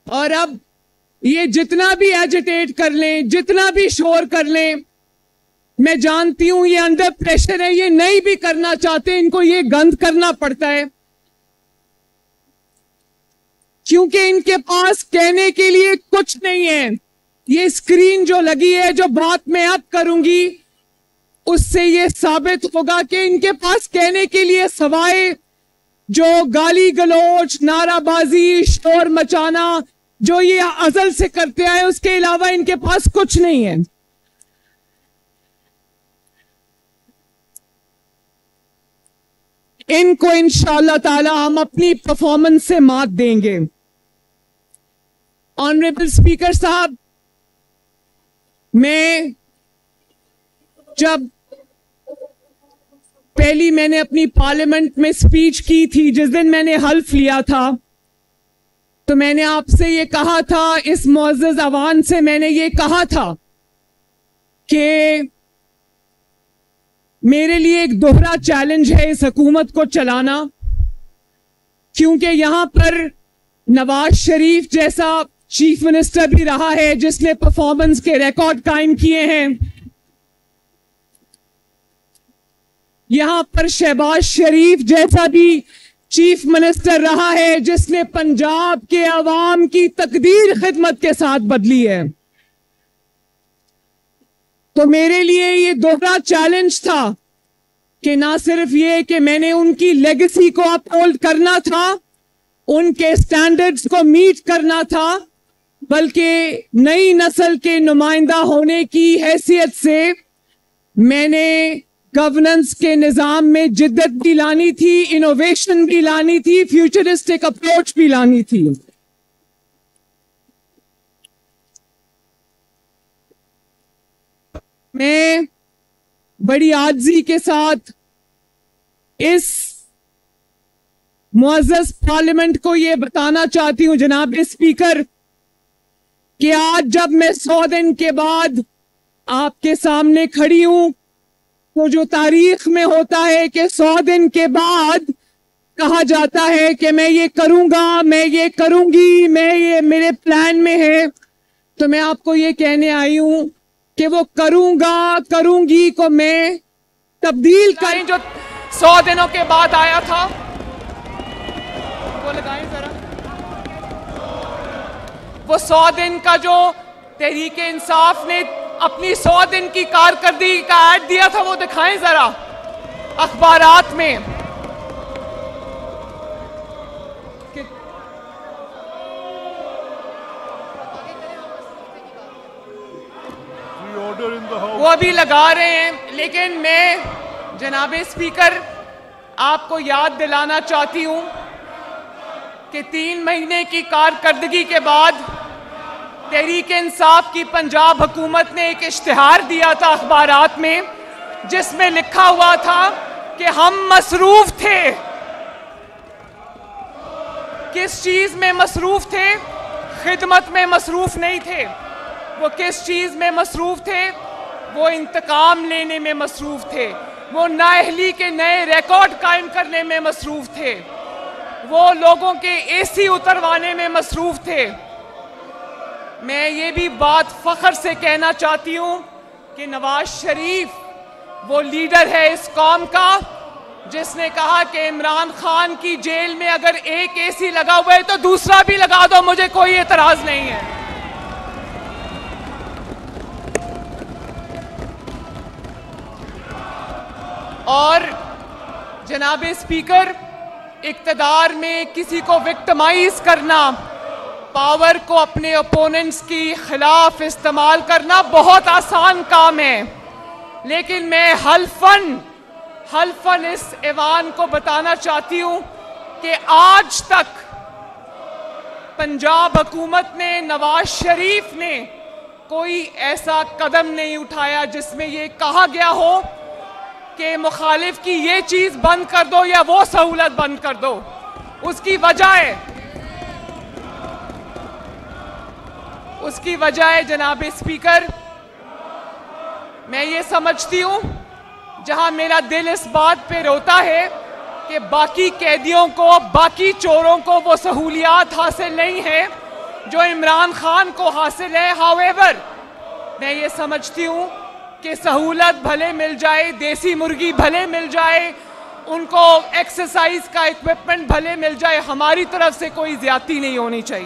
और अब ये जितना भी एजिटेट कर लें, जितना भी शोर कर लें, मैं जानती हूं ये अंडर प्रेशर है, ये नहीं भी करना चाहते, इनको ये गंद करना पड़ता है, क्योंकि इनके पास कहने के लिए कुछ नहीं है। ये स्क्रीन जो लगी है, जो बात मैं अब करूंगी, उससे ये साबित होगा कि इनके पास कहने के लिए सवाए जो गाली गलौज, नाराबाजी, शोर मचाना, जो ये अजल से करते आए, उसके अलावा इनके पास कुछ नहीं है। इनको इंशाअल्लाह ताला हम अपनी परफॉर्मेंस से मात देंगे। ऑनरेबल स्पीकर साहब, मैं जब पहली मैंने अपनी पार्लियामेंट में स्पीच की थी, जिस दिन मैंने हल्फ लिया था, तो मैंने आपसे ये कहा था, इस मुअज़्ज़ज़ अवान से मैंने ये कहा था कि मेरे लिए एक दोहरा चैलेंज है इस हुकूमत को चलाना, क्योंकि यहां पर नवाज शरीफ जैसा चीफ मिनिस्टर भी रहा है जिसने परफॉर्मेंस के रिकॉर्ड कायम किए हैं, यहां पर शहबाज शरीफ जैसा भी चीफ मिनिस्टर रहा है जिसने पंजाब के अवाम की तकदीर खिदमत के साथ बदली है। तो मेरे लिए ये दोहरा चैलेंज था कि ना सिर्फ ये कि मैंने उनकी लेगेसी को अपहोल्ड करना था, उनके स्टैंडर्ड्स को मीट करना था, बल्कि नई नस्ल के नुमाइंदा होने की हैसियत से मैंने गवर्नेंस के निजाम में जिद्दत भी लानी थी, इनोवेशन भी लानी थी, फ्यूचरिस्टिक अप्रोच भी लानी थी। मैं बड़ी आजिज़ी के साथ इस मुअज़्ज़ज़ पार्लियामेंट को यह बताना चाहती हूं जनाब स्पीकर कि आज जब मैं 100 दिन के बाद आपके सामने खड़ी हूं, तो जो तारीख में होता है कि 100 दिन के बाद कहा जाता है कि मैं ये करूंगा, मैं ये करूंगी, मैं ये मेरे प्लान में है, तो मैं आपको ये कहने आई हूं कि वो करूंगा, करूंगी को मैं तब्दील करें जो 100 दिनों के बाद आया था, वो लगाएं जरा। वो 100 दिन का जो तहरीके इंसाफ ने अपनी 100 दिन की कारकर्दगी का ऐड दिया था, वो दिखाएं जरा अखबारात में। वो अभी लगा रहे हैं, लेकिन मैं जनाब स्पीकर आपको याद दिलाना चाहती हूं कि 3 महीने की कारकर्दगी के बाद तहरीके इंसाफ की पंजाब हुकूमत ने एक इश्तिहार दिया था अखबारात में, जिसमें लिखा हुआ था कि हम मसरूफ थे। किस चीज में मसरूफ थे? खिदमत में मसरूफ नहीं थे। वो किस चीज में मसरूफ थे? वो इंतकाम लेने में मसरूफ थे, वो नाअहली के नए रिकॉर्ड कायम करने में मसरूफ थे, वो लोगों के एसी उतरवाने में मसरूफ थे। मैं ये भी बात फख्र से कहना चाहती हूँ कि नवाज शरीफ वो लीडर है इस कौम का जिसने कहा कि इमरान खान की जेल में अगर एक एसी लगा हुआ है तो दूसरा भी लगा दो, मुझे कोई एतराज नहीं है। और जनाब स्पीकर, इक्तदार में किसी को विक्टिमाइज करना, पावर को अपने ओपोनेंट्स के खिलाफ इस्तेमाल करना बहुत आसान काम है, लेकिन मैं हल्फन इस ऐवान को बताना चाहती हूं कि आज तक पंजाब हुकूमत ने, नवाज शरीफ ने कोई ऐसा कदम नहीं उठाया जिसमें यह कहा गया हो कि मुखालिफ की ये चीज बंद कर दो या वो सहूलत बंद कर दो। उसकी वजह है जनाब स्पीकर, मैं ये समझती हूं, जहां मेरा दिल इस बात पे रोता है कि बाकी कैदियों को, बाकी चोरों को वो सहूलियात हासिल नहीं है जो इमरान खान को हासिल है। हाउएवर, मैं ये समझती हूँ कि सहूलत भले मिल जाए, देसी मुर्गी भले मिल जाए, उनको एक्सरसाइज का इक्विपमेंट भले मिल जाए, हमारी तरफ से कोई ज्यादती नहीं होनी चाहिए।